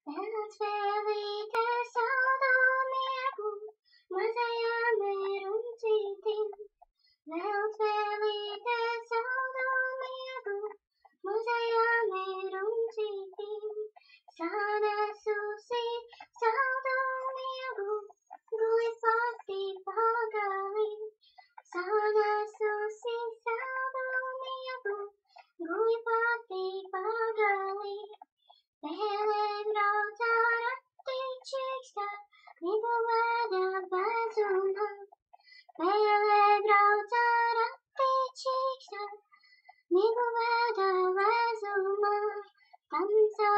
Pēc vēlītes saldumieku, mazajām ir un citiem. Pēc vēlītes saldumieku, mazajām ir un citiem. Sanesusi saldumieku, guli pati pagalī. Sanesusi saldumieku, guli pati pagalī. Pēlē brauc ar attīčīkstā, vidu vēdā bezumā. Pēlē brauc ar attīčīkstā, vidu vēdā bezumā. Tamsā